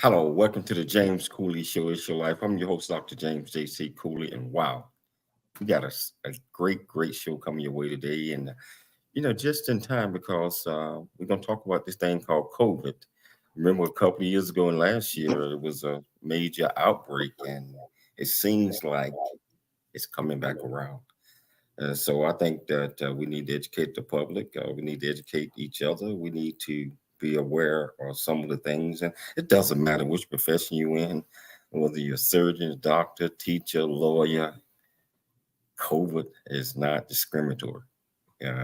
Hello, welcome to the James Cooley Show. It's your life. I'm your host, Dr. James J.C. Cooley, and wow, we got a great show coming your way today, and just in time because we're gonna talk about this thing called COVID. Remember, a couple of years ago and last year, it was a major outbreak, and it seems like it's coming back around. So I think that we need to educate the public. We need to educate each other. We need to be aware of some of the things. And it doesn't matter which profession you're in, whether you're a surgeon, doctor, teacher, lawyer, COVID is not discriminatory.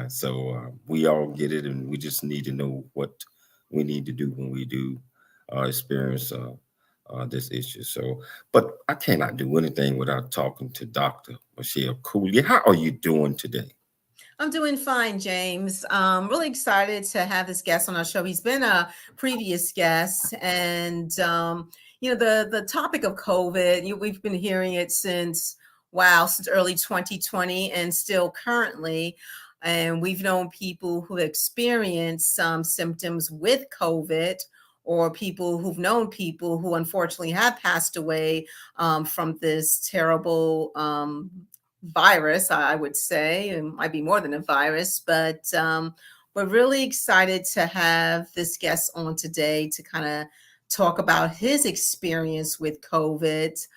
So we all get it, and we just need to know what we need to do when we do experience this issue. So, but I cannot do anything without talking to Dr. Michelle Cooley. How are you doing today? I'm doing fine, James. Really excited to have this guest on our show. He's been a previous guest, and the topic of COVID. We've been hearing it since early 2020, and still currently. And we've known people who experienced some symptoms with COVID, or people who've known people who unfortunately have passed away from this terrible virus, I would say. It might be more than a virus, but we're really excited to have this guest on today to kind of talk about his experience with COVID.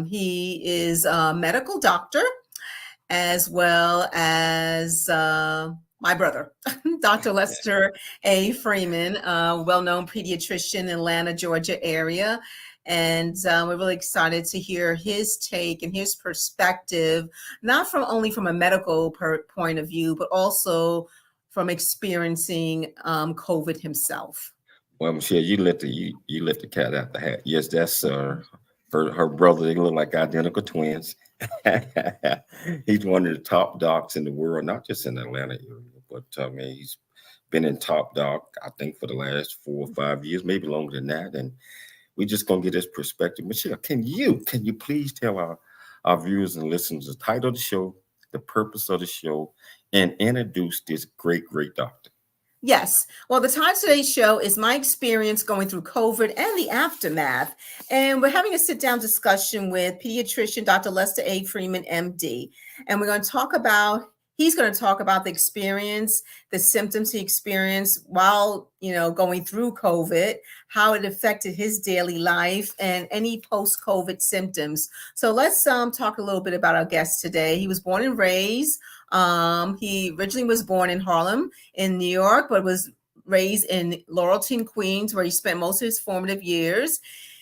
He is a medical doctor as well as my brother, Dr. Lester A. Freeman, well-known pediatrician in Atlanta, Georgia area. And we're really excited to hear his take and his perspective, not from only from a medical point of view, but also from experiencing COVID himself. Well, Michelle, you let the cat out the hat. Yes, that's her brother. They look like identical twins. He's one of the top docs in the world, not just in the Atlanta area, but I mean, he's been in top doc, I think, for the last 4 or 5 years, maybe longer than that. And we're just gonna get his perspective. Michelle, can you please tell our viewers and listeners the title of the show, the purpose of the show, and introduce this great doctor? Yes. Well, the title of today's show is My Experience Going Through COVID and the Aftermath. And we're having a sit-down discussion with pediatrician Dr. Lester A. Freeman, MD. And he's going to talk about the experience, the symptoms he experienced while, going through COVID, how it affected his daily life, and any post-COVID symptoms. So let's talk a little bit about our guest today. He was born and raised. He originally was born in Harlem in New York, but was raised in Laurelton, Queens, where he spent most of his formative years.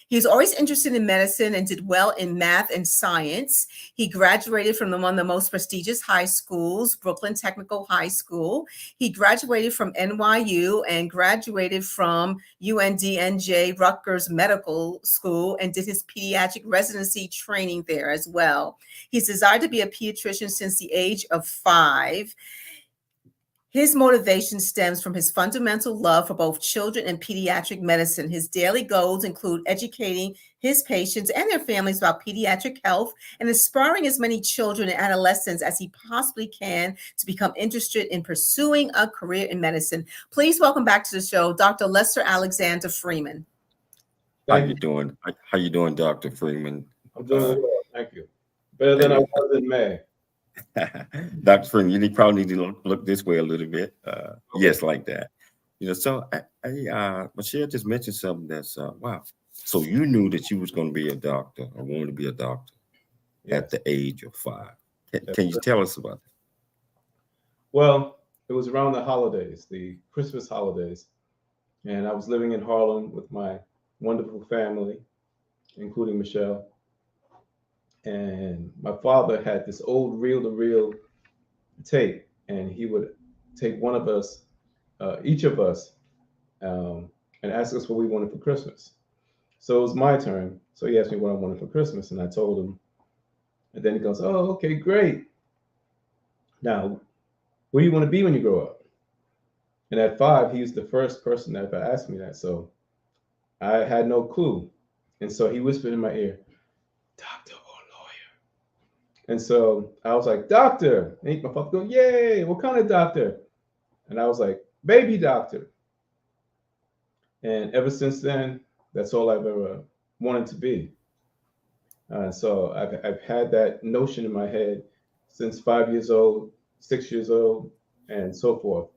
He was always interested in medicine and did well in math and science. He graduated from one of the most prestigious high schools, Brooklyn Technical High School. He graduated from NYU and graduated from UNDNJ Rutgers Medical School and did his pediatric residency training there as well. He's desired to be a pediatrician since the age of 5. His motivation stems from his fundamental love for both children and pediatric medicine. His daily goals include educating his patients and their families about pediatric health and inspiring as many children and adolescents as he possibly can to become interested in pursuing a career in medicine. Please welcome back to the show, Dr. Lester Alexander Freeman. How you doing? How you doing, Dr. Freeman? I'm doing well, thank you. Better than I was in May. Dr. Freeman, you probably need to look this way a little bit. Yes, like that. So Michelle just mentioned something that's wow. So you knew that you was going to be a doctor or wanted to be a doctor at the age of 5. Can you tell us about that? Well, it was around the holidays, the Christmas holidays, and I was living in Harlem with my wonderful family, including Michelle. And my father had this old reel-to-reel tape, and he would take one of us, each of us, and ask us what we wanted for Christmas. So it was my turn. So he asked me what I wanted for Christmas, and I told him. And then he goes, "Oh, okay, great. Now, what do you want to be when you grow up?" And at 5, he was the first person that ever asked me that. So I had no clue. And so he whispered in my ear, "Doctor or lawyer." And so I was like, "Doctor." And my father goes, "Yay, what kind of doctor?" And I was like, "Baby doctor." And ever since then, That's all I've ever wanted to be. So I've had that notion in my head since 5 years old, 6 years old, and so forth.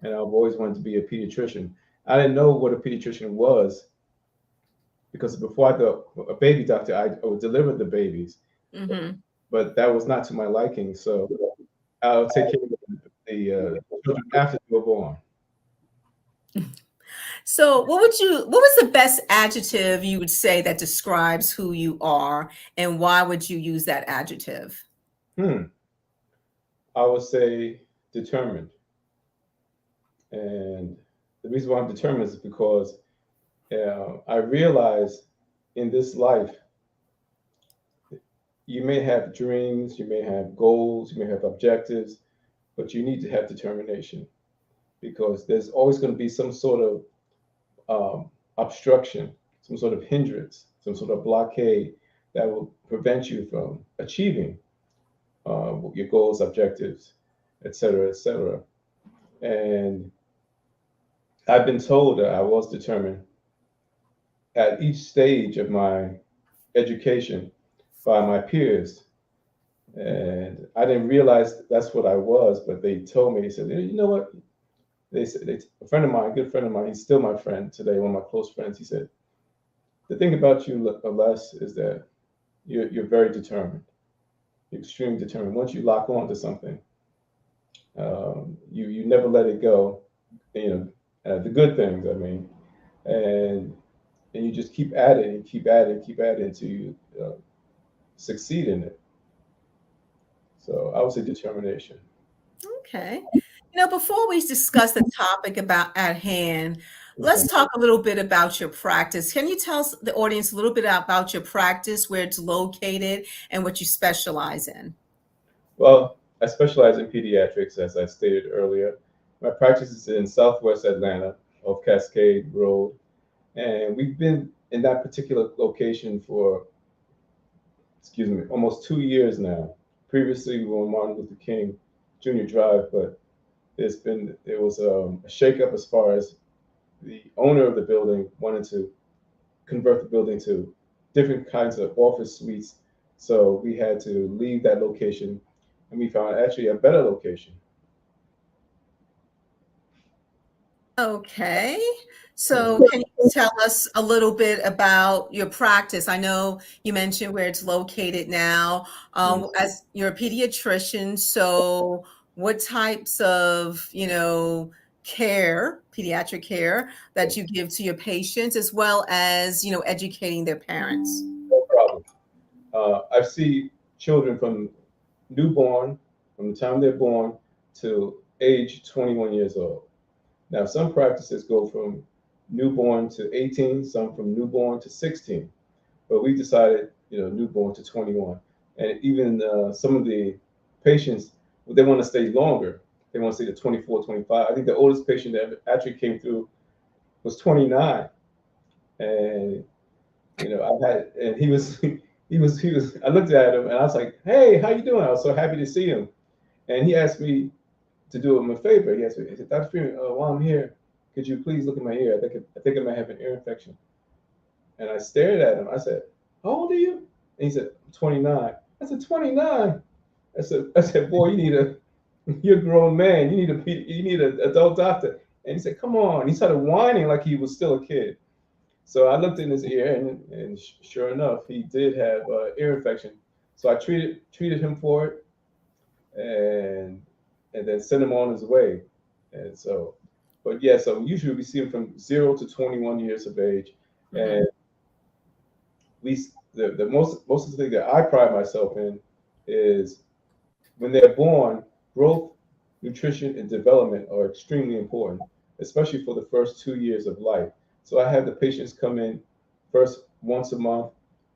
And I've always wanted to be a pediatrician. I didn't know what a pediatrician was because before I thought a baby doctor, I would deliver the babies, Hmm. but that was not to my liking. So I'll take care of the children after they were born. So, what was the best adjective you would say that describes who you are, and why would you use that adjective? Hmm. I would say determined. And the reason why I'm determined is because I realize in this life, you may have dreams, you may have goals, you may have objectives, but you need to have determination because there's always going to be some sort of obstruction, some sort of hindrance, some sort of blockade that will prevent you from achieving your goals, objectives, et cetera, et cetera. And I've been told that I was determined at each stage of my education by my peers. And I didn't realize that's what I was, but they told me, they said, you know what? They said, a friend of mine, a good friend of mine, he's still my friend today, one of my close friends. He said, the thing about you, Les, is that you're very determined. You're extremely determined. Once you lock on to something, you never let it go. You know, the good things, I mean, and and you just keep at it and keep at it and keep at it until you succeed in it. So I would say determination. Okay. Before we discuss the topic about at hand, Okay. let's talk a little bit about your practice. Can you tell the audience a little bit about your practice, where it's located, and what you specialize in? Well, I specialize in pediatrics, as I stated earlier. My practice is in Southwest Atlanta, off Cascade Road, and we've been in that particular location for, excuse me, almost 2 years now. Previously, we were on Martin Luther King Jr. Drive, but there was a shakeup as far as the owner of the building wanted to convert the building to different kinds of office suites. So we had to leave that location and we found actually a better location. Okay. Mhm. So, can you tell us a little bit about your practice? I know you mentioned where it's located now. Mhm. As you're a pediatrician, so what types of, care, pediatric care that you give to your patients, as well as, educating their parents? No problem. I see children from newborn, from the time they're born to age 21 years old. Now, some practices go from newborn to 18, some from newborn to 16, but we decided, newborn to 21. And even some of the patients, they want to stay longer. They want to stay to 24, 25. I think the oldest patient that actually came through was 29. And, and he was, I looked at him and I was like, hey, how you doing? I was so happy to see him. And he asked me to do him a favor. He said, Dr. Freeman, while I'm here, could you please look at my ear? I think I might have an ear infection. And I stared at him. I said, how old are you? And he said, 29. I said, 29. I said, boy, you're a grown man. You need an adult doctor. And he said, come on. He started whining like he was still a kid. So I looked in his ear, and sure enough, he did have ear infection. So I treated him for it, and then sent him on his way. And so, but yeah, so usually we see him from 0 to 21 years of age, Mhm. and we the most of the thing that I pride myself in is when they're born, growth, nutrition, and development are extremely important, especially for the first 2 years of life. So I have the patients come in first once a month,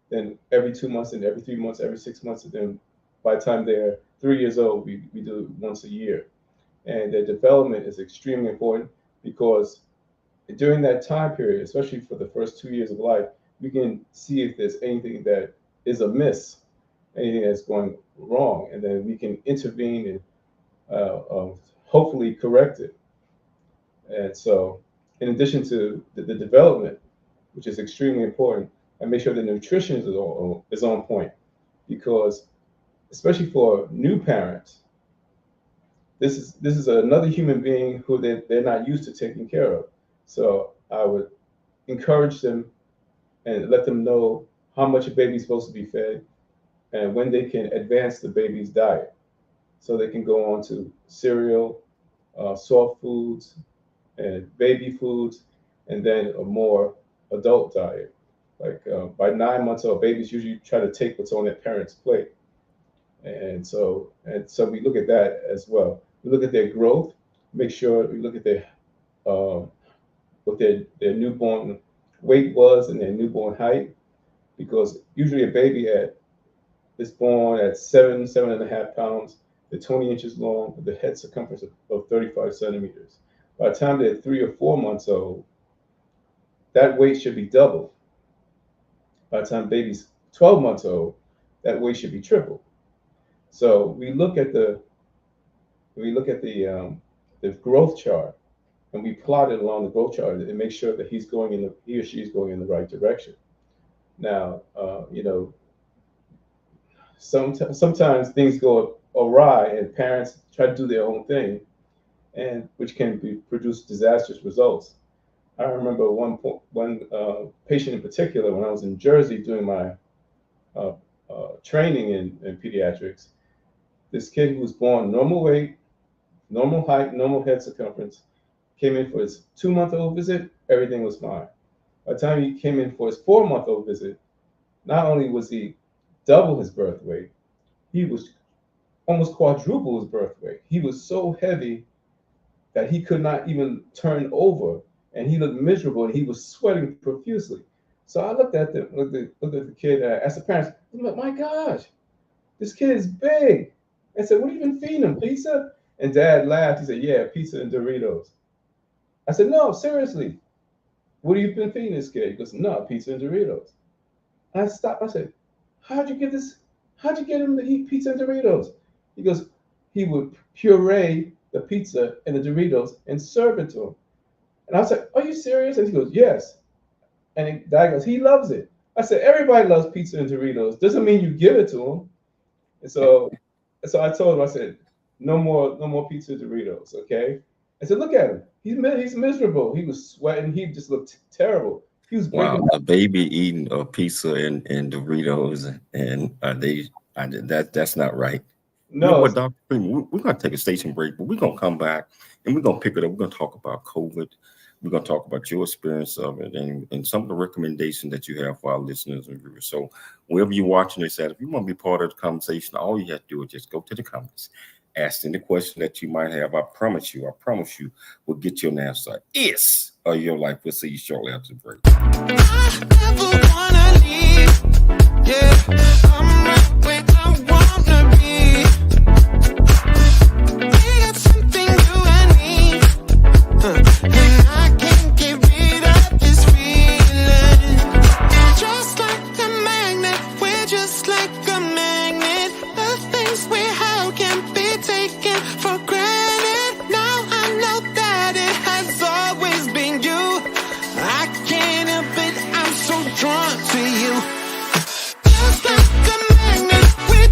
then every 2 months, and every 3 months, every 6 months, and then by the time they're 3 years old, we do it once a year. And their development is extremely important because during that time period, especially for the first 2 years of life, we can see if there's anything that is amiss, anything that's going wrong, and then we can intervene and hopefully correct it. And so, in addition to the development, which is extremely important, and make sure the nutrition is on point, because especially for new parents, this is another human being who they're not used to taking care of. So I would encourage them and let them know how much a baby's supposed to be fed and when they can advance the baby's diet, so they can go on to cereal, soft foods, and baby foods, and then a more adult diet. Like by 9 months old, babies usually try to take what's on their parents' plate. And so we look at that as well. We look at their growth, make sure we look at their what their newborn weight was and their newborn height, because usually a baby is born at 7.5 pounds. They're 20 inches long with the head circumference of 35 centimeters. By the time they're 3 or 4 months old, that weight should be double. By the time baby's 12 months old, that weight should be triple. So we look at the growth chart, and we plot it along the growth chart and make sure that he or she is going in the right direction. Now, sometimes things go awry and parents try to do their own thing, and which can produce disastrous results. I remember one patient in particular, when I was in Jersey doing my training in pediatrics. This kid who was born normal weight, normal height, normal head circumference, came in for his 2-month-old visit, everything was fine. By the time he came in for his 4-month-old visit, not only was he double his birth weight, he was almost quadruple his birth weight. He was so heavy that he could not even turn over, and he looked miserable, and he was sweating profusely. So I looked at the kid, and I asked the parents, "My gosh, this kid is big." I said, "What have you been feeding him, pizza?" And Dad laughed. He said, "Yeah, pizza and Doritos." I said, "No, seriously, what have you been feeding this kid?" He goes, "No, pizza and Doritos." And I stopped. I said, How'd you get him to eat pizza and Doritos?" He goes, "He would puree the pizza and the Doritos and serve it to him." And I was like, "Are you serious?" And he goes, "Yes." And Dad goes, "He loves it." I said, "Everybody loves pizza and Doritos. Doesn't mean you give it to him." And so I told him, I said, no more pizza and Doritos, okay? I said, "Look at him. He's miserable. He was sweating. He just looked terrible. He was breaking." Wow, a baby eating a pizza and Doritos, and that's not right. You know No, what, Dr. Freeman, we're going to take a station break, but we're going to come back and we're going to pick it up. We're going to talk about COVID. We're going to talk about your experience of it and some of the recommendations that you have for our listeners and viewers. So wherever you're watching this at, if you want to be part of the conversation, all you have to do is just go to the comments, ask any question that you might have. I promise you, we'll get you an answer. It's your life. We'll see you shortly after the break. I never wanna leave. Yeah, I'm right where I wanna be. We got something you and me, and I can't get rid of this feeling. Just like a magnet, we're just like a magnet. The things we have can't be taken for granted. Now I know that it has always been you. I can't help it, I'm so drawn to you. Just like a magnet, we're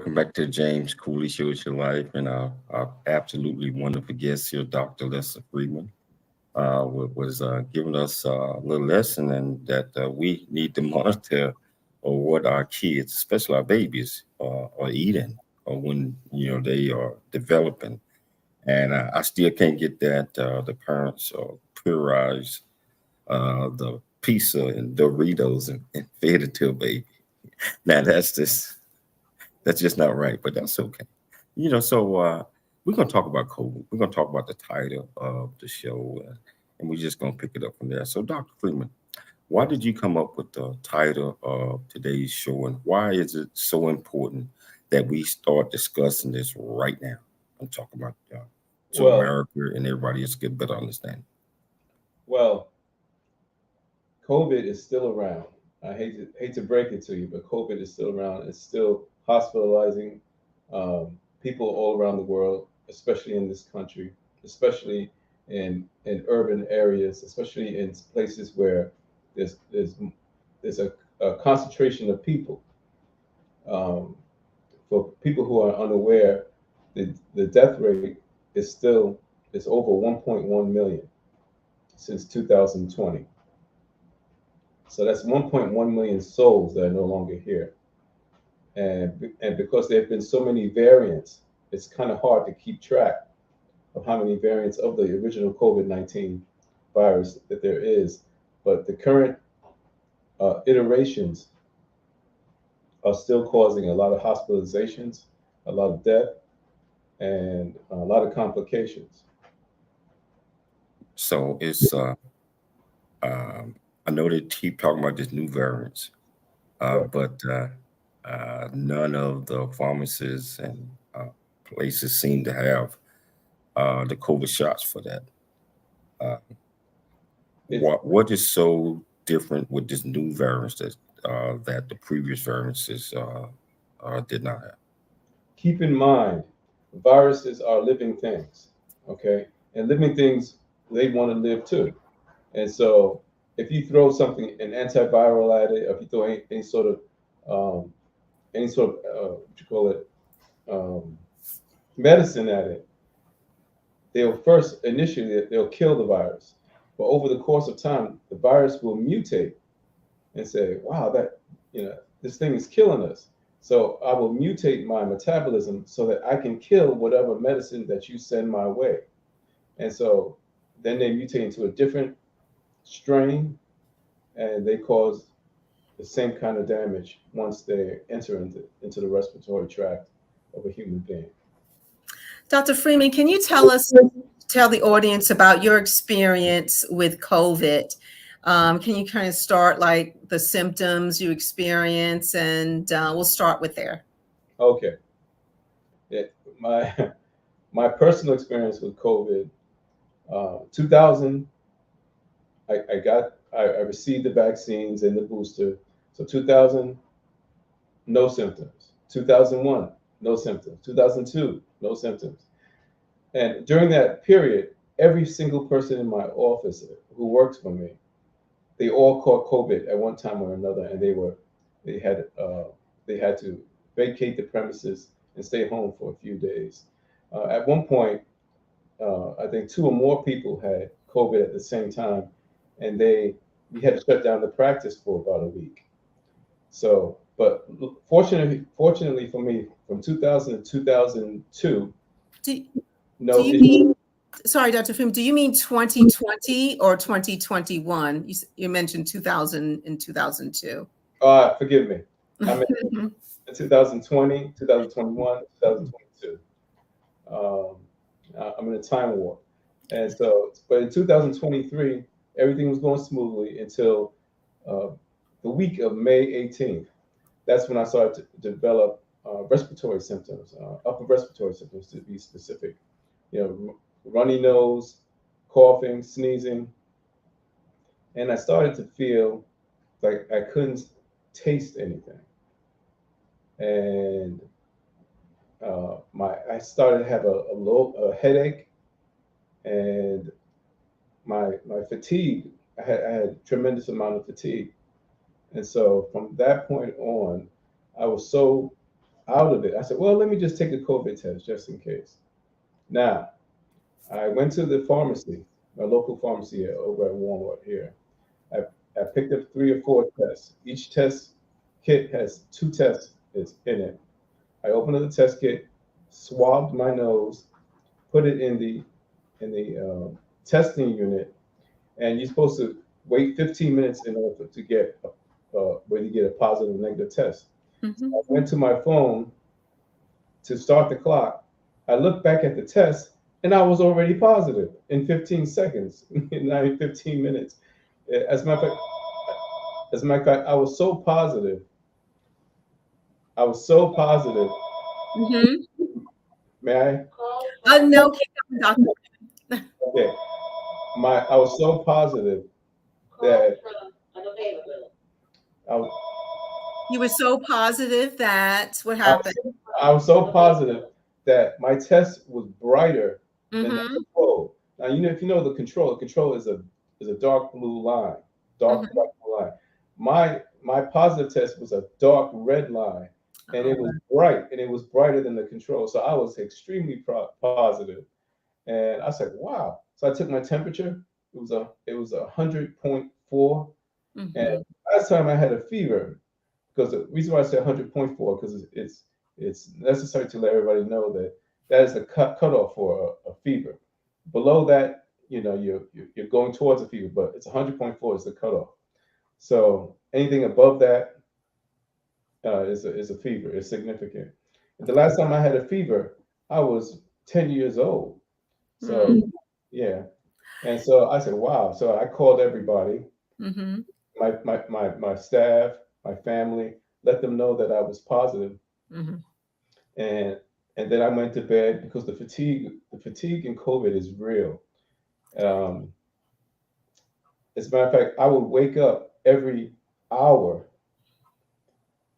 welcome back to the James Cooley Show. It's Your Life, and our absolutely wonderful guest here, Dr. Lester Freeman, was giving us a little lesson, and that we need to monitor what our kids, especially our babies, are eating, or when they are developing. And I still can't get that the parents purize the pizza and Doritos and fed it to a baby. Now that's just not right, but that's okay. So we're gonna talk about COVID. We're gonna talk about the title of the show, and we're just gonna pick it up from there. So, Dr. Freeman, why did you come up with the title of today's show, and why is it so important that we start discussing this right now? I'm talking about to Well, America and everybody else get better understanding. well, COVID is still around. I hate to break it to you, but COVID is still around. It's still hospitalizing people all around the world, especially in this country, especially in urban areas, especially in places where there's a concentration of people. Um, for people who are unaware, the death rate is over 1.1 million since 2020. So that's 1.1 million souls that are no longer here. And because there have been so many variants, it's kind of hard to keep track of how many variants of the original COVID-19 virus that there is. But the current iterations are still causing a lot of hospitalizations, a lot of death, and a lot of complications. So it's I know they keep talking about this new variants, Right. but none of the pharmacies and places seem to have the COVID shots for that. Uh, It's what is so different with this new variants that the previous variants did not have? Keep in mind, viruses are living things, okay? And living things, they want to live too. And so if you throw something, an antiviral at it, or if you throw um, any sort of what you call it, um, medicine at it, they'll first initially they'll kill the virus, but over the course of time, the virus will mutate and say, "Wow, this thing is killing us." So I will mutate my metabolism so that I can kill whatever medicine that you send my way. And so then they mutate into a different strain, and they cause the same kind of damage once they enter into the respiratory tract of a human being. Dr. Freeman, can you tell the audience about your experience with COVID? Can you kind of start like the symptoms you experience, and we'll start with there. Okay. Yeah, my personal experience with COVID, 2000, I received the vaccines and the booster. So 2000, no symptoms. 2001, no symptoms. 2002, no symptoms. And during that period, every single person in my office who works for me, they all caught COVID at one time or another, and they had to vacate the premises and stay home for a few days. At one point, I think two or more people had COVID at the same time, and we had to shut down the practice for about a week. So, but fortunately for me, from 2000 to 2002, Do no you issue. mean, sorry, Dr. Freeman, do you mean 2020 or 2021? You mentioned 2000 and 2002. Forgive me. I mean, 2020, 2021, 2022. I'm in a time warp. And so, but in 2023, everything was going smoothly until the week of May 18th. That's when I started to develop respiratory symptoms, upper respiratory symptoms to be specific. Runny nose, coughing, sneezing. And I started to feel like I couldn't taste anything. And I started to have a headache, and my fatigue. I had a tremendous amount of fatigue, and so from that point on, I was so out of it. I said, well, let me just take a COVID test just in case. Now, I went to the pharmacy, my local pharmacy over at Walmart here. I picked up 3 or 4 tests. Each test kit has 2 tests in it. I opened up the test kit, swabbed my nose, put it in the testing unit, and you're supposed to wait 15 minutes in order to get when you get a positive or negative test. Mhm. I went to my phone to start the clock. I looked back at the test, and I was already positive in 15 seconds, not in 15 minutes. As a matter of fact, I was so positive. I was so positive. Mhm. May I? No, keep going, doctor. Okay. I was so positive that I was, You were so positive that what I was, happened? I was so positive that my test was brighter than the Mhm. control. Now, if you know the control is a dark blue line, dark Mhm. dark blue line. My positive test was a dark red line, and it Oh, was bright, and it was brighter than the control. So I was extremely positive, and I said, "Wow!" So I took my temperature. It was 100.4, and mhm. last time I had a fever, because the reason why I say 100.4 because it's necessary to let everybody know that that is the cutoff for a fever. Below that, you're going towards a fever, but it's 100.4 is the cutoff. So anything above that is a fever. It's significant. And the last time I had a fever, I was 10 years old. So Mm. yeah, and so I said, wow. So I called everybody, Mhm. my staff, my family, let them know that I was positive, Mhm. and and then I went to bed because the fatigue in COVID is real. Um, as a matter of fact, I would wake up every hour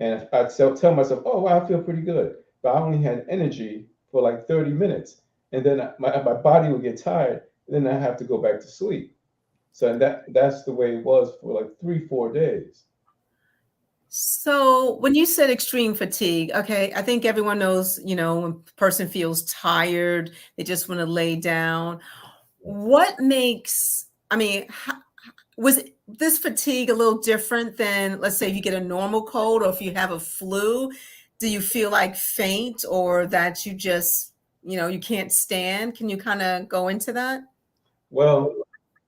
and I'd tell myself, "Oh, wow, I feel pretty good," but I only had energy for like 30 minutes, and then my body would get tired, and then I have to go back to sleep. So that's the way it was for like 3 4 days. So when you said extreme fatigue, okay, I think everyone knows, when a person feels tired, they just want to lay down. What makes, I mean, was this fatigue a little different than, let's say, if you get a normal cold or if you have a flu? Do you feel like faint or that you just, you can't stand? Can you kind of go into that? Well,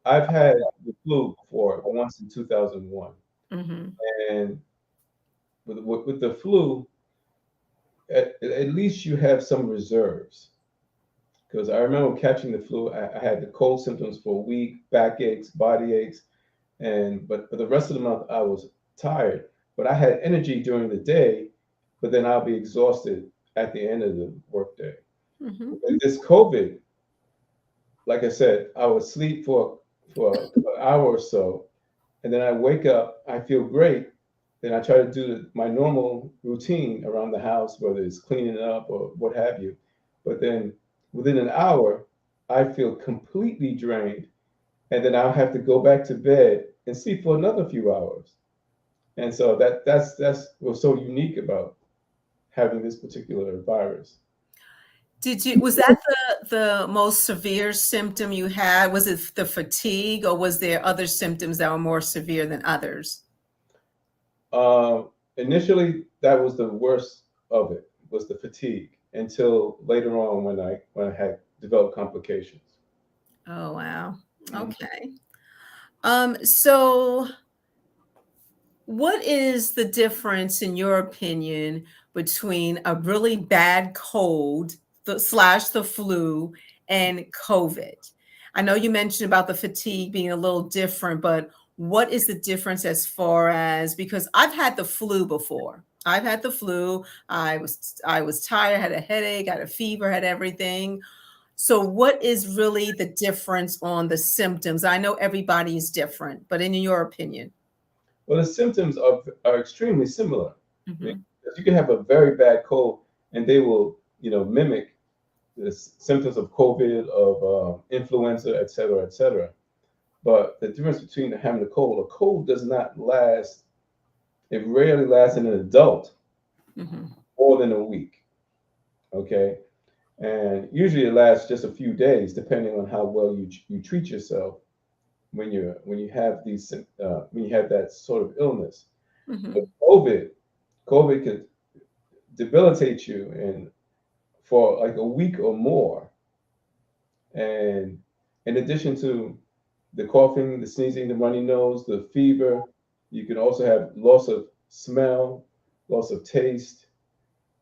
I've had the flu before, once in 2001, Mm-hmm. and with the flu, at least you have some reserves. Because I remember catching the flu, I had the cold symptoms for a week, back aches, body aches, and but for the rest of the month I was tired. But I had energy during the day, but then I'll be exhausted at the end of the workday. Mm-hmm. With this COVID, like I said, I would sleep for an hour or so, and then I wake up, I feel great. Then I try to do my normal routine around the house, whether it's cleaning up or what have you. But then within an hour, I feel completely drained, and then I'll have to go back to bed and sleep for another few hours. And so that's what's so unique about having this particular virus. Was that the most severe symptom you had? Was it the fatigue or was there other symptoms that were more severe than others? Initially, that was the worst of it, was the fatigue, until later on when I had developed complications. Oh, wow. Mhm. Okay. So what is the difference, in your opinion, between a really bad cold slash the flu and COVID? I know you mentioned about the fatigue being a little different, but what is the difference as far as, because I've had the flu before. I've had the flu. I was tired, had a headache, had a fever, had everything. So what is really the difference on the symptoms? I know everybody is different, but in your opinion. Well, the symptoms are extremely similar. Mhm. Because you can have a very bad cold, and they will, mimic the symptoms of COVID, of influenza, et cetera, et cetera. But the difference between having a cold does not last. It rarely lasts in an adult. Mhm. more than a week. Okay, and usually it lasts just a few days, depending on how well you treat yourself when you have these when you have that sort of illness. Mhm. But COVID could debilitate you and for like a week or more. And in addition to the coughing, the sneezing, the runny nose, the fever, you can also have loss of smell, loss of taste.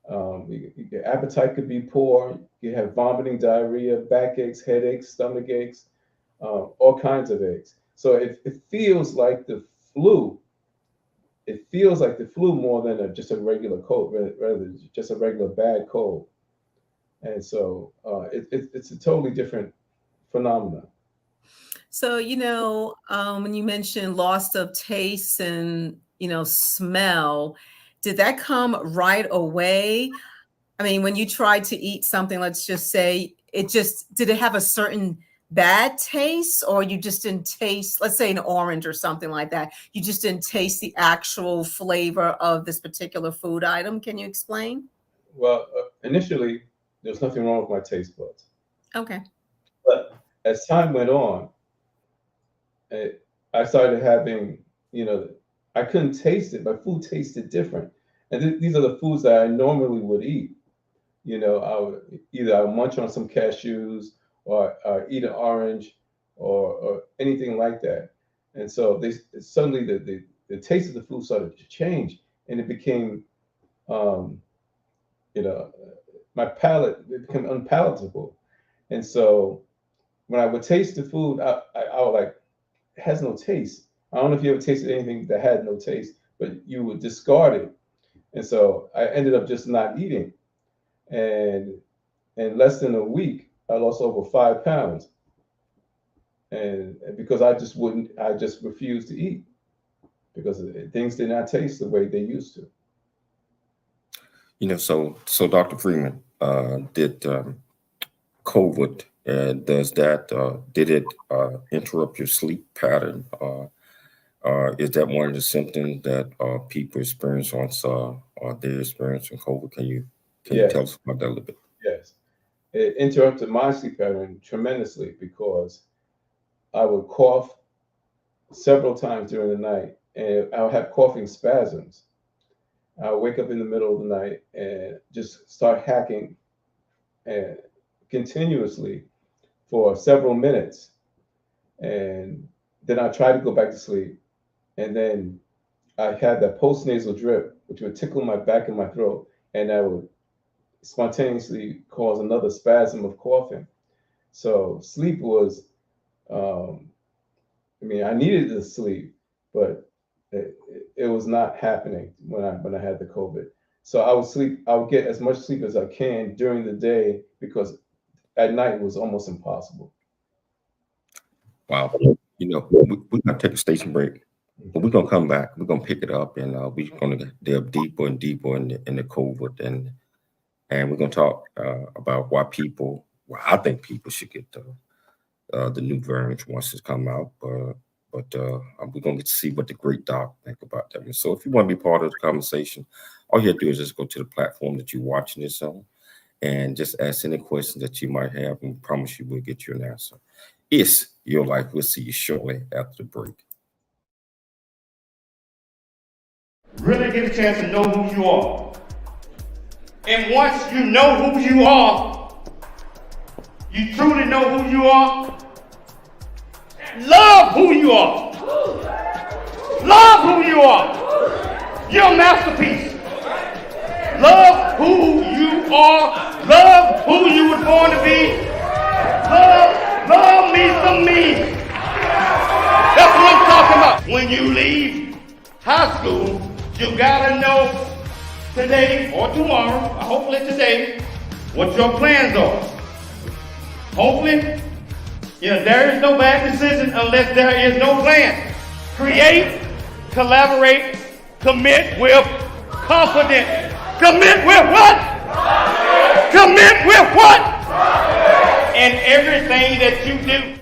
Your appetite could be poor. You have vomiting, diarrhea, backaches, headaches, stomach aches, all kinds of aches. So it feels like the flu. It feels like the flu more than just a regular cold, rather than just a regular bad cold. And so it's a totally different phenomenon. So, when you mentioned loss of taste and, smell, did that come right away? I mean, when you tried to eat something, let's just say, did it have a certain bad taste, or you just didn't taste, let's say an orange or something like that, you just didn't taste the actual flavor of this particular food item? Can you explain? Well, initially, there's nothing wrong with my taste buds. Okay. But as time went on, I started having, I couldn't taste it. My food tasted different. And these are the foods that I normally would eat. I would munch on some cashews or eat an orange or anything like that. And so suddenly the taste of the food started to change, and it became, my palate became unpalatable. And so when I would taste the food, I would like, it has no taste. I don't know if you ever tasted anything that had no taste, but you would discard it. And so I ended up just not eating. And in less than a week, I lost over 5 pounds. And because I just refused to eat because things did not taste the way they used to. So Dr. Freeman, did COVID, did it interrupt your sleep pattern? Is that one of the symptoms that people experience once they're experiencing COVID? Can you tell us about that a little bit? Yes, it interrupted my sleep pattern tremendously because I would cough several times during the night, and I would have coughing spasms. I would wake up in the middle of the night and just start hacking and continuously for several minutes. And then I tried to go back to sleep. And then I had that postnasal drip, which would tickle my back and my throat, and that would spontaneously cause another spasm of coughing. So sleep was, I needed to sleep, but it was not happening when I had the COVID. So I would get as much sleep as I can during the day because at night it was almost impossible. Wow. We're going to take a station break, but we're going to come back. We're going to pick it up, and we're going to delve deeper and deeper in the COVID, and we're going to talk about why I think people should get the new variant once it's come out. But we're going to get to see what the great doc think about that. And so if you want to be part of the conversation, all you have to do is just go to the platform that you're watching this on and just ask any questions that you might have, and we promise you we'll get you an answer. It's Your Life. We'll see you shortly after the break. Really get a chance to know who you are. And once you know who you are, you truly know who you are, love who you are. Love who you are. You're a masterpiece. Love who you are. Love who you were born to be. Love me some me. That's what I'm talking about. When you leave high school, you gotta know today or tomorrow, hopefully today, what your plans are. Hopefully, there is no bad decision unless there is no plan. Create, collaborate, commit with confidence. Commit with what? Commit with what? In everything that you do.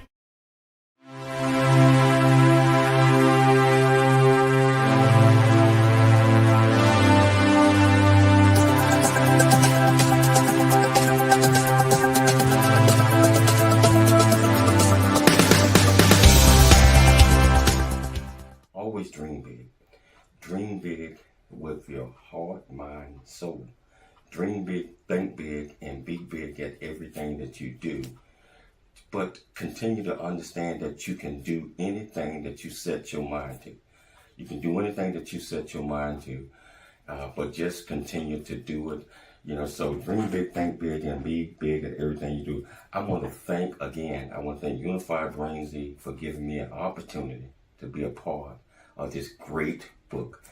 So dream big, think big, and be big at everything that you do. But continue to understand that you can do anything that you set your mind to. You can do anything that you set your mind to, but just continue to do it. So dream big, think big, and be big at everything you do. I want to thank Unified Ramsey for giving me an opportunity to be a part of this great book.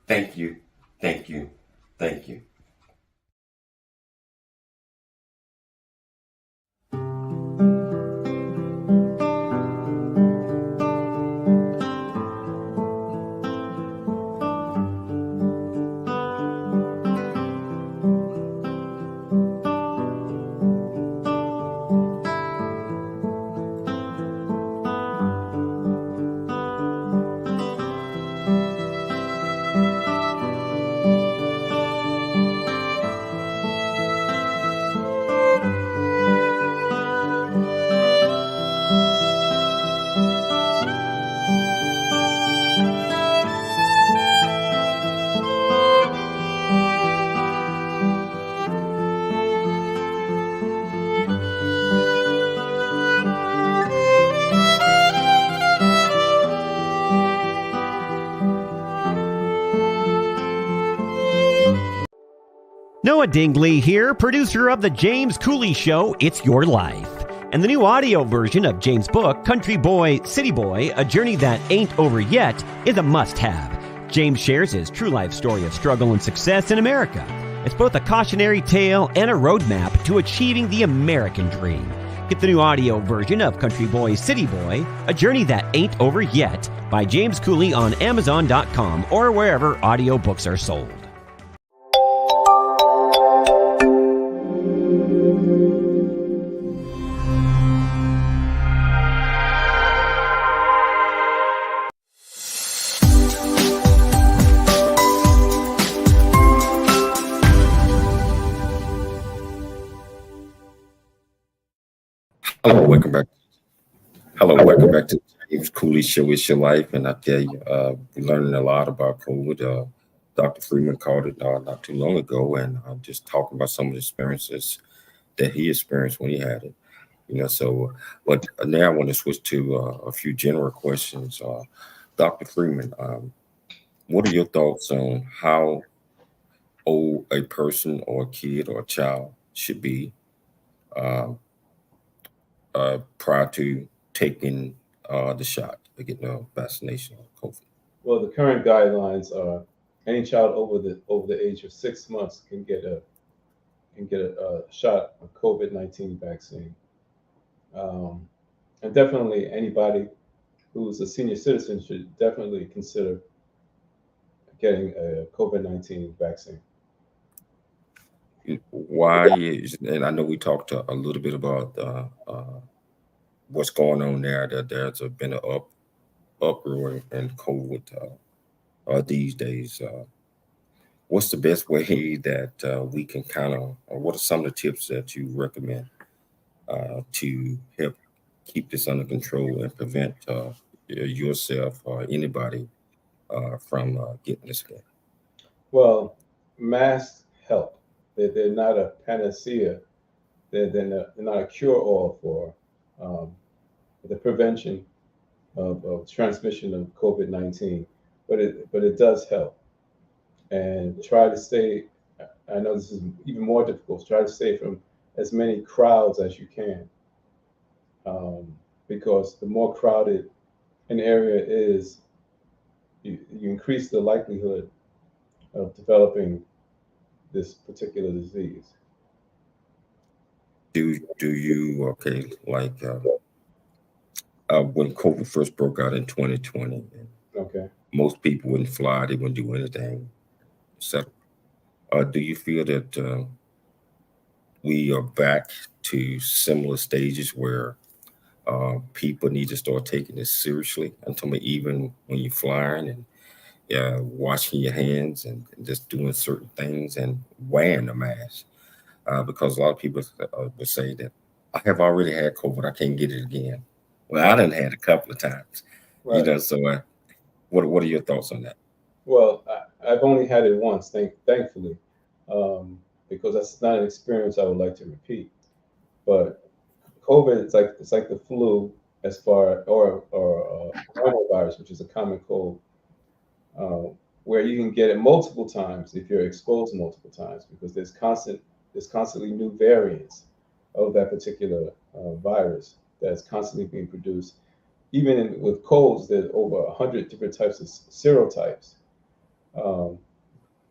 Thank you, thank you, thank you. Noah Dingley here, producer of The James Cooley Show, It's Your Life. And the new audio version of James' book, Country Boy, City Boy, A Journey That Ain't Over Yet, is a must-have. James shares his true life story of struggle and success in America. It's both a cautionary tale and a roadmap to achieving the American dream. Get the new audio version of Country Boy, City Boy, A Journey That Ain't Over Yet by James Cooley on Amazon.com or wherever audiobooks are sold. Hello, welcome back. Welcome back to James Cooley Show. It's Your Life, and I tell you, we're learning a lot about COVID. Dr. Freeman called it not too long ago, and I'm just talking about some of the experiences that he experienced when he had it. But now I want to switch to a few general questions. Dr. Freeman, what are your thoughts on how old a person or a kid or a child should be prior to taking the shot to get the vaccination of COVID? Well, the current guidelines are any child over the age of 6 months can get a shot of COVID-19 vaccine, and definitely anybody who's a senior citizen should definitely consider getting a COVID-19 vaccine. Why is, and I know we talked a little bit about what's going on there, that there's been an uproar in COVID these days. What's the best way that we can kind of, or what are some of the tips that you recommend to help keep this under control and prevent yourself or anybody from getting this again? Well, masks help. They're not a panacea. They're not a cure-all for the prevention of transmission of COVID-19, but it does help. And try to stay, I know this is even more difficult, try to stay from as many crowds as you can, because the more crowded an area is, you increase the likelihood of developing this particular disease. Do you, okay, like when COVID first broke out in 2020, Okay. most people wouldn't fly, they wouldn't do anything, etc. Do you feel that we are back to similar stages where people need to start taking this seriously? Until even when you're flying and washing your hands and just doing certain things and wearing a mask, because a lot of people would say that I have already had COVID, I can't get it again. Well, I done had a couple of times, Right. So what are your thoughts on that? Well, I've only had it once, thankfully, because that's not an experience I would like to repeat. But COVID, it's like the flu, as far or coronavirus, which is a common cold, uh, where you can get it multiple times if you're exposed multiple times, because there's constantly new variants of that particular virus that's constantly being produced. Even with colds, there's over 100 different types of serotypes. Um,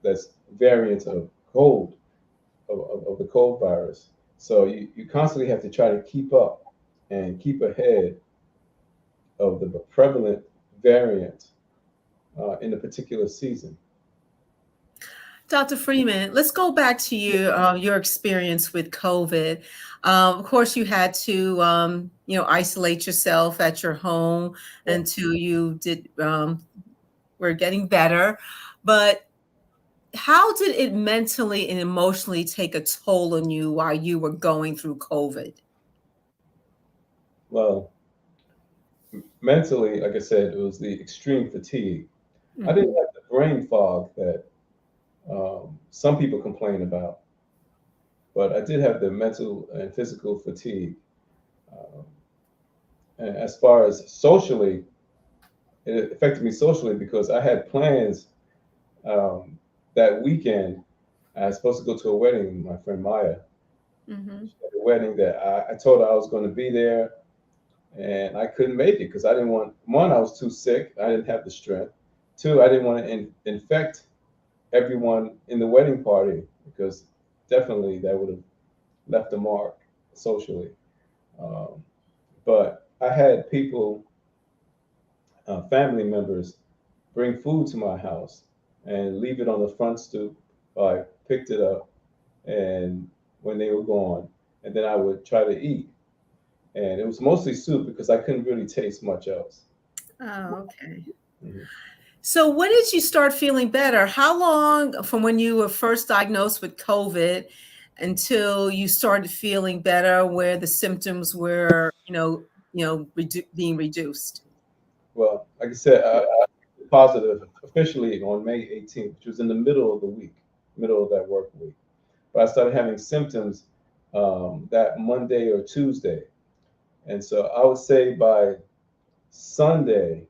that's variants of cold of the cold virus. So you constantly have to try to keep up and keep ahead of the prevalent variant in a particular season. Dr. Freeman, let's go back to your experience with COVID. Of course, you had to isolate yourself at your home Yeah. until you were getting better. But how did it mentally and emotionally take a toll on you while you were going through COVID? Well, mentally, like I said, it was the extreme fatigue. I didn't have the brain fog that some people complain about, but I did have the mental and physical fatigue. Um, and as far as socially, it affected me socially because I had plans um, that weekend. I was supposed to go to a wedding with my friend Maya. Mm-hmm. She had a wedding that I told her I was going to be there, and I couldn't make it because I didn't want, one, I was too sick. I didn't have the strength. Two, I didn't want to infect everyone in the wedding party because definitely that would have left a mark socially. Um, but I had people, family members, bring food to my house and leave it on the front stoop. I picked it up, and when they were gone, and then I would try to eat. And it was mostly soup because I couldn't really taste much else. Oh, okay. Mhm. So when did you start feeling better? How long from when you were first diagnosed with COVID until you started feeling better, where the symptoms were, being reduced? Well, like I said, I positive officially on May 18th, which was in the middle of the week, middle of that work week. But I started having symptoms that Monday or Tuesday. And so I would say by Sunday,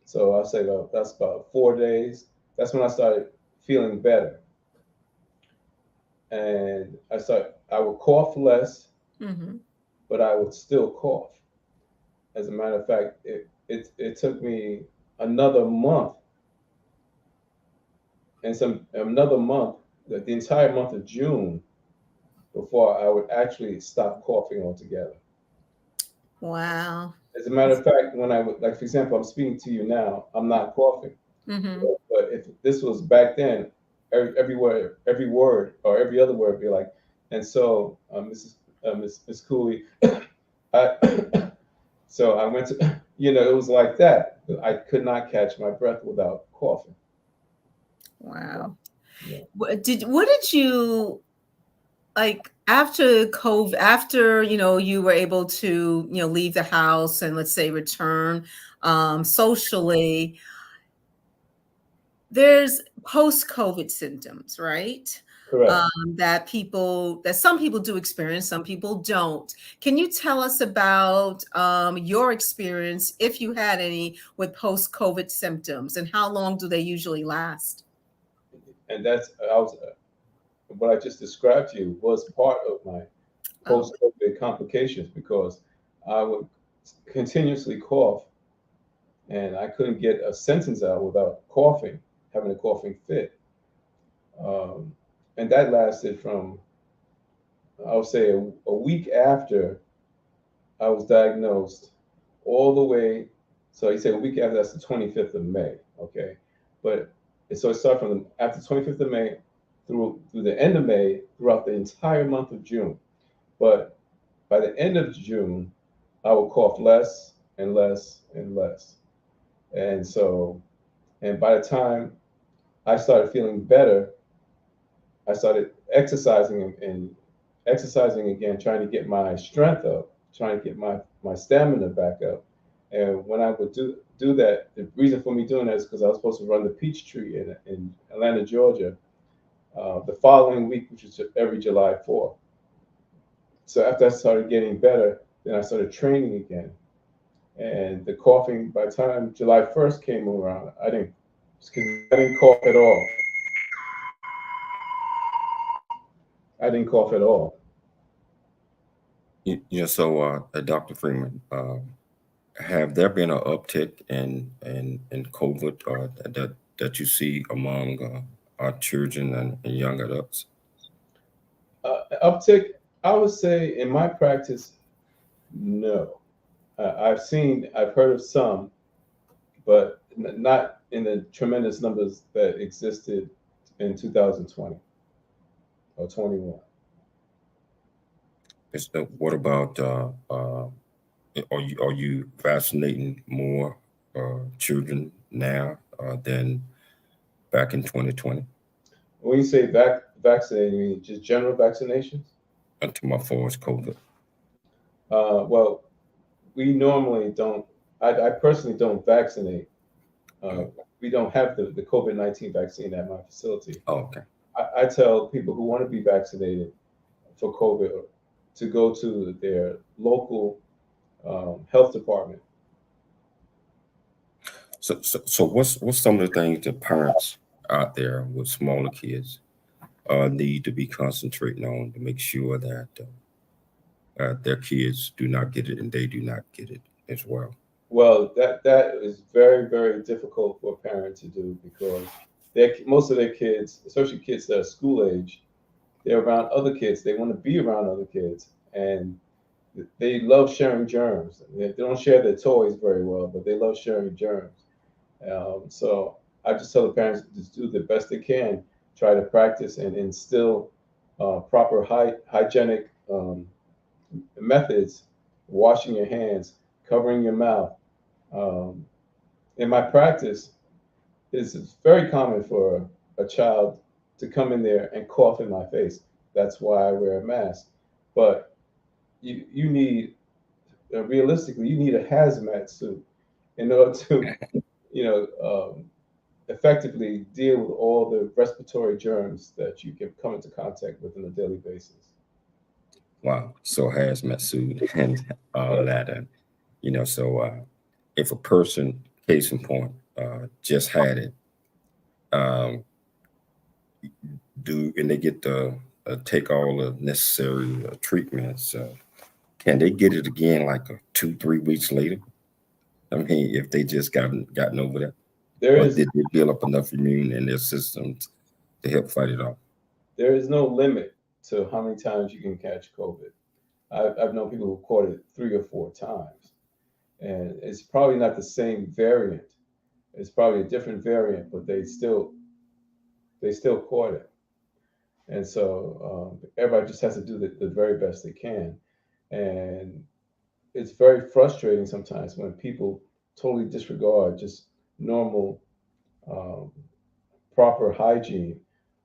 so I'll say that's about 4 days, that's when I started feeling better. And I would cough less, Mm-hmm. but I would still cough. As a matter of fact, it took me another month another month, the entire month of June, before I would actually stop coughing altogether. Wow. As a matter of fact, when I would, like, for example, I'm speaking to you now, I'm not coughing. Mm-hmm. But if this was back then, every word or every other word would be like, and so, Miss Cooley, I, so I went to, it was like that. I could not catch my breath without coughing. Wow. Yeah. What did you like after COVID, after, you were able to, leave the house and, let's say, return socially? There's post-COVID symptoms, right? Correct. That some people do experience, some people don't. Can you tell us about your experience, if you had any, with post-COVID symptoms, and how long do they usually last? And what I just described to you was part of my Oh, post-COVID complications because I would continuously cough and I couldn't get a sentence out without coughing, having a coughing fit. Um, and that lasted from, I would say, a week after I was diagnosed all the way. So you say a week after, that's the 25th of May, okay? But so it started from after 25th of May through the end of May, throughout the entire month of June. But by the end of June, I would cough less and less and less. And so, and by the time I started feeling better, I started exercising and exercising again, trying to get my strength up, trying to get my stamina back up. And when I would do that, the reason for me doing that is because I was supposed to run the Peachtree in Atlanta, Georgia, the following week, which was every July 4th. So after I started getting better, then I started training again. And the coughing, by the time July 1st came around, I didn't cough at all. I didn't cough at all. So Dr. Freeman, have there been an uptick in COVID that you see among our children and young adults? Uptick, I would say in my practice, no. I've heard of some, but not in the tremendous numbers that existed in 2020 or 21. What about are you vaccinating more children now than back in 2020? When you say vaccinating, you mean just general vaccinations? Until my force COVID. Well, we normally don't. I personally don't vaccinate. We don't have the COVID-19 vaccine at my facility. Oh, okay. I tell people who want to be vaccinated for COVID to go to their local health department. So what's some of the things that parents out there with smaller kids need to be concentrating on to make sure that their kids do not get it and they do not get it as well? Well, that is very, very difficult for a parent to do because most of their kids, especially kids that are school age, they're around other kids. They want to be around other kids, and they love sharing germs. They don't share their toys very well, but they love sharing germs. So I just tell the parents to just do the best they can, try to practice and instill proper hygienic methods, washing your hands, covering your mouth. In my practice, it's very common for a child to come in there and cough in my face. That's why I wear a mask. But you need, realistically, you need a hazmat suit in order to, effectively deal with all the respiratory germs that you can come into contact with on a daily basis. Wow. So hazmat suit and all that. And, so if a person, case in point, just had it, and they get to take all the necessary treatments, can they get it again like 2-3 weeks later? I mean, if they just gotten over that, did they build up enough immune in their systems to help fight it off? There is no limit to how many times you can catch COVID. I've known people who caught it 3 or 4 times, and it's probably not the same variant. It's probably a different variant, but they still caught it. And so everybody just has to do the very best they can. And it's very frustrating sometimes when people totally disregard just normal, proper hygiene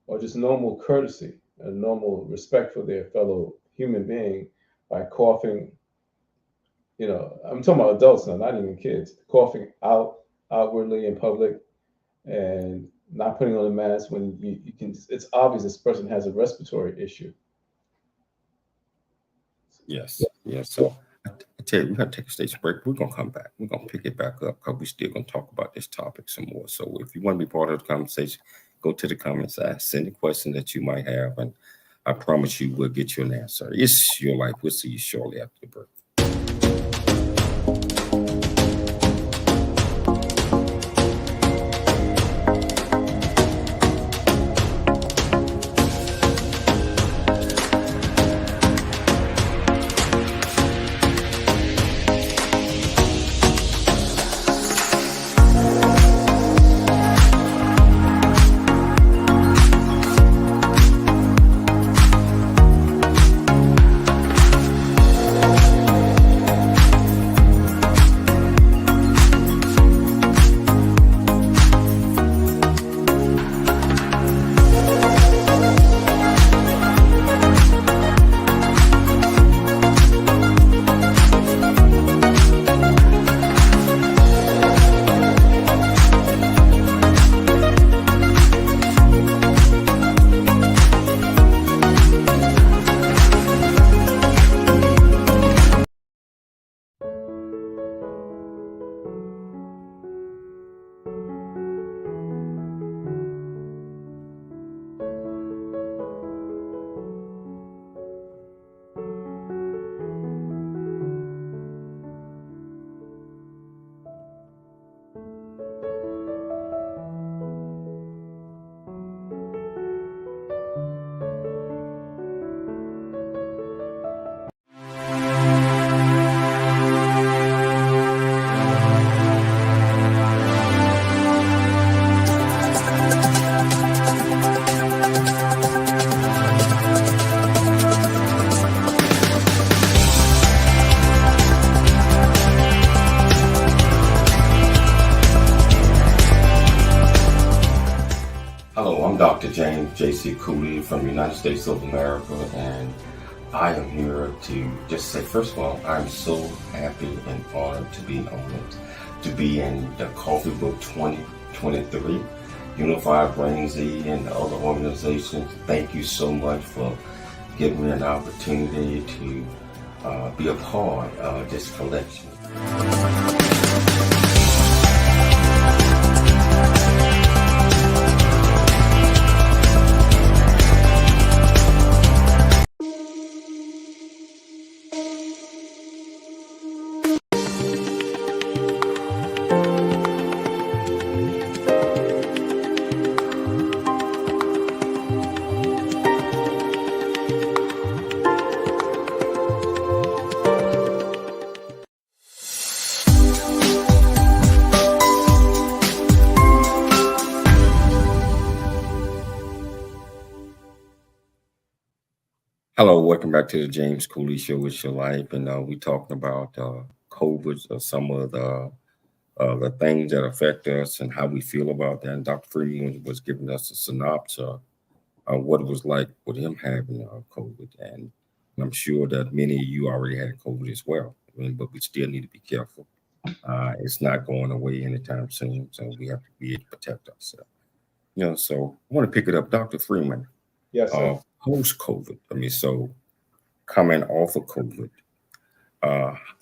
or just normal courtesy and normal respect for their fellow human being by coughing. I'm talking about adults now, not even kids, coughing outwardly in public and not putting on a mask when you can. It's obvious this person has a respiratory issue. Yes. So I tell you, we're gonna take a stage break. We're gonna come back. We're gonna pick it back up because we're still gonna talk about this topic some more. So if you want to be part of the conversation, go to the comments, send a question that you might have, and I promise you we'll get you an answer. It's your life. We'll see you shortly after the break. James J.C. Cooley from the United States of America, and I am here to just say, first of all, I'm so happy and honored to be on it, to be in the Coffee Book 2023, Unified Brain Z, and the other organizations. Thank you so much for giving me an opportunity to be a part of this collection. Hello, welcome back to the James Cooley Show. It's your life, and we talking about COVID, some of the things that affect us and how we feel about that. And Dr. Freeman was giving us a synopsis of what it was like with him having COVID, and I'm sure that many of you already had COVID as well. But we still need to be careful. It's not going away anytime soon, so we have to be able to protect ourselves. So I want to pick it up, Dr. Freeman. Yes, sir. Post-COVID, so coming off of COVID,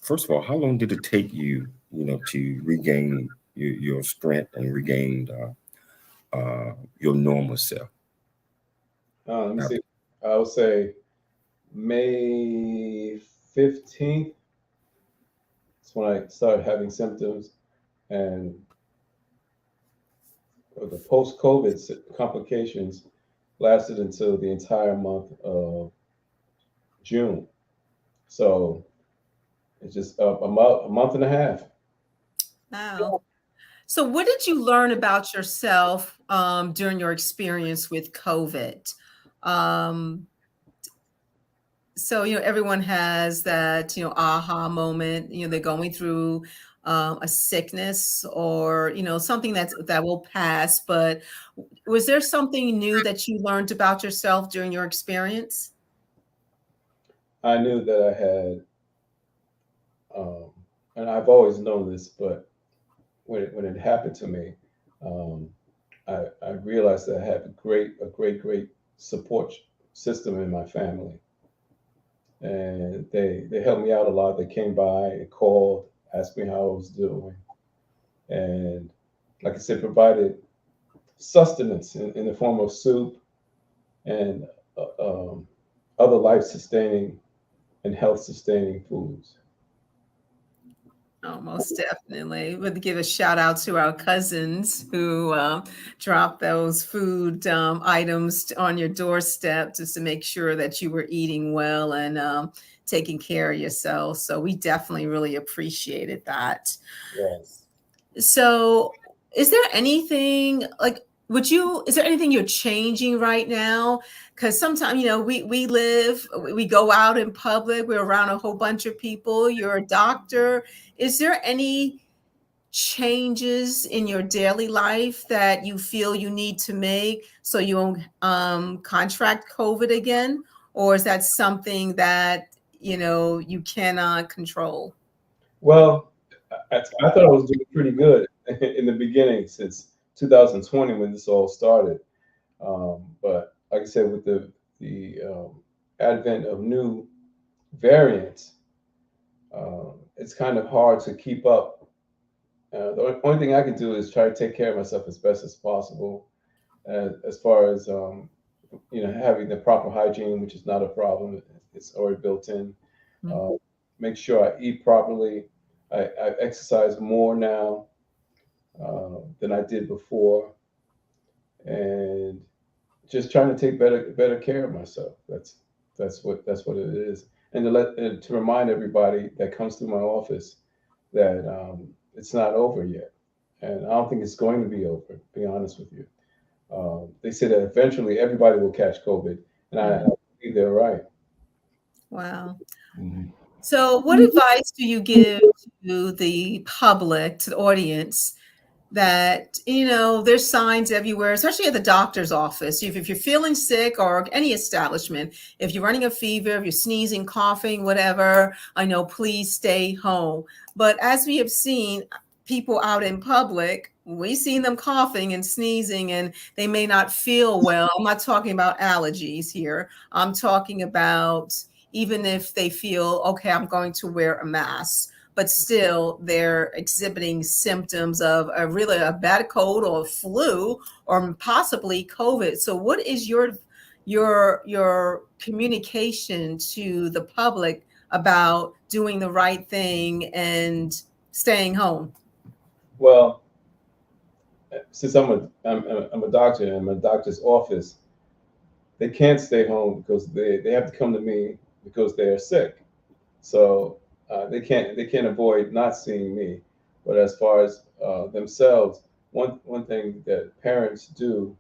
first of all, how long did it take you, to regain your strength and regain your normal self? Let me see. I would say May 15th. That's when I started having symptoms, and the post-COVID complications lasted until the entire month of June. So it's just a month and a half. Wow. So what did you learn about yourself during your experience with COVID? So, everyone has that, aha moment, they're going through a sickness or, something that will pass. But was there something new that you learned about yourself during your experience? I knew that I had, and I've always known this, but when it happened to me, I realized that I had a great support system in my family. And they helped me out a lot. They came by and called, asked me how I was doing. And like I said, provided sustenance in the form of soup and other life-sustaining and health-sustaining foods. Oh, most definitely. Would give a shout out to our cousins who dropped those food items on your doorstep just to make sure that you were eating well and taking care of yourself. So we definitely really appreciated that. Yes. So is there anything is there anything you're changing right now? Because sometimes, we go out in public, we're around a whole bunch of people, you're a doctor. Is there any changes in your daily life that you feel you need to make so you won't contract COVID again? Or is that something that, you cannot control? Well, I thought I was doing pretty good in the beginning since 2020 when this all started. But like I said, with the advent of new variants, it's kind of hard to keep up. The only thing I can do is try to take care of myself as best as possible, as far as having the proper hygiene, which is not a problem. It's already built in. Make sure I eat properly. I exercise more now than I did before, and just trying to take better care of myself. That's what it is. And to remind everybody that comes through my office that it's not over yet, and I don't think it's going to be over. To be honest with you, they say that eventually everybody will catch COVID, and I believe they're right. Wow. Mm-hmm. So what advice do you give to the public, to the audience, that, there's signs everywhere, especially at the doctor's office. If you're feeling sick, or any establishment, if you're running a fever, if you're sneezing, coughing, whatever, I know, please stay home. But as we have seen people out in public, we've seen them coughing and sneezing, and they may not feel well. I'm not talking about allergies here. I'm talking about even if they feel, okay, I'm going to wear a mask, but still they're exhibiting symptoms of really a bad cold or flu or possibly COVID. So what is your communication to the public about doing the right thing and staying home? Well, since I'm a doctor and I'm a doctor's office, they can't stay home because they have to come to me because they are sick. So they can't avoid not seeing me. But as far as themselves, one thing that parents do,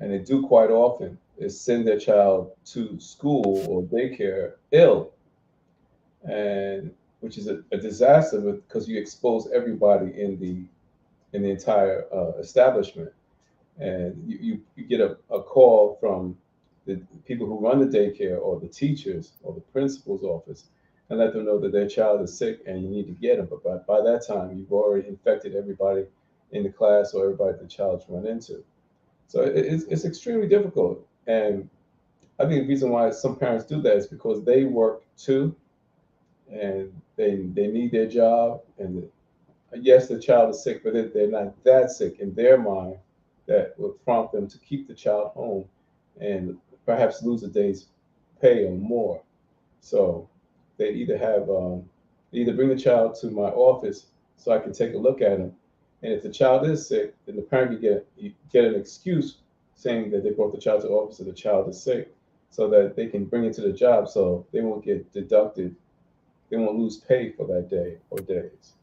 and they do quite often, is send their child to school or daycare ill, and which is a disaster because you expose everybody in the entire establishment. And you get a call from the people who run the daycare or the teachers or the principal's office and let them know that their child is sick and you need to get them. But by that time, you've already infected everybody in the class or everybody the child's run into. So it's extremely difficult. And I think the reason why some parents do that is because they work too, and they need their job. And yes, the child is sick, but they're not that sick in their mind that would prompt them to keep the child home and perhaps lose a day's pay or more. So they either bring the child to my office so I can take a look at him, and if the child is sick, then the parent can get an excuse saying that they brought the child to the office and the child is sick, so that they can bring it to the job so they won't get deducted, they won't lose pay for that day or days.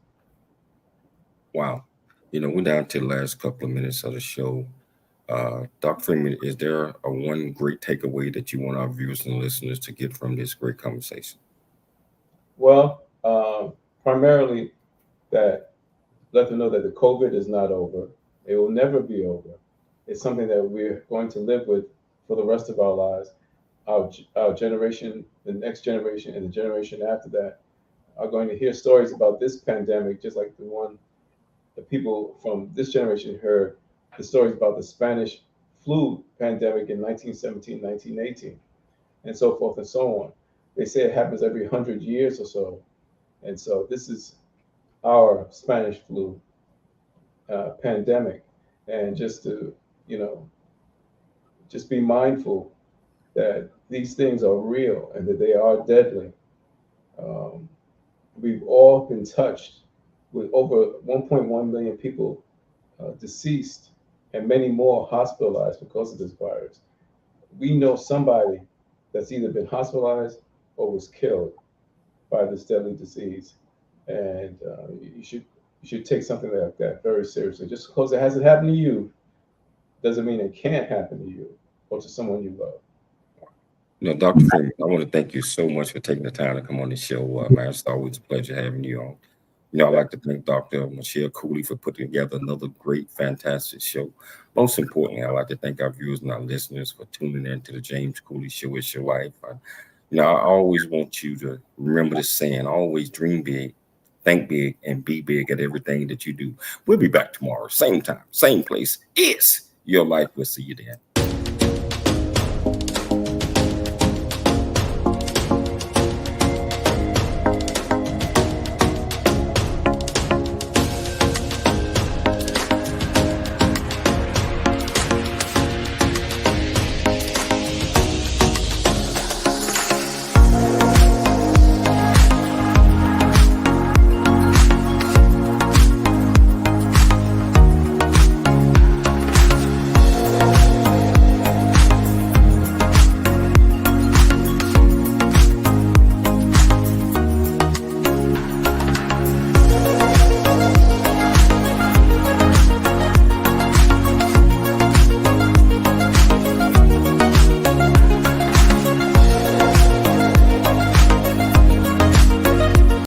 Wow. We're down to the last couple of minutes of the show. Dr. Freeman, is there a one great takeaway that you want our viewers and listeners to get from this great conversation? Well, primarily that let them know that the COVID is not over. It will never be over. It's something that we're going to live with for the rest of our lives. Our generation, the next generation, and the generation after that are going to hear stories about this pandemic, just like the people from this generation heard the stories about the Spanish flu pandemic in 1917, 1918, and so forth and so on. They say it happens every 100 years or so. And so this is our Spanish flu pandemic. And just to, just be mindful that these things are real and that they are deadly. We've all been touched with over 1.1 million people deceased and many more hospitalized because of this virus. We know somebody that's either been hospitalized or was killed by this deadly disease. And you should take something like that very seriously. Just because it hasn't happened to you doesn't mean it can't happen to you or to someone you love. Dr. Freeman, I want to thank you so much for taking the time to come on the show, man. It's always a pleasure having you on. I'd like to thank Dr. Michelle Cooley for putting together another great, fantastic show. Most importantly, I'd like to thank our viewers and our listeners for tuning in to the James Cooley Show. It's your life. I always want you to remember this saying: always dream big, think big, and be big at everything that you do. We'll be back tomorrow, same time, same place. It's your life. We'll see you then.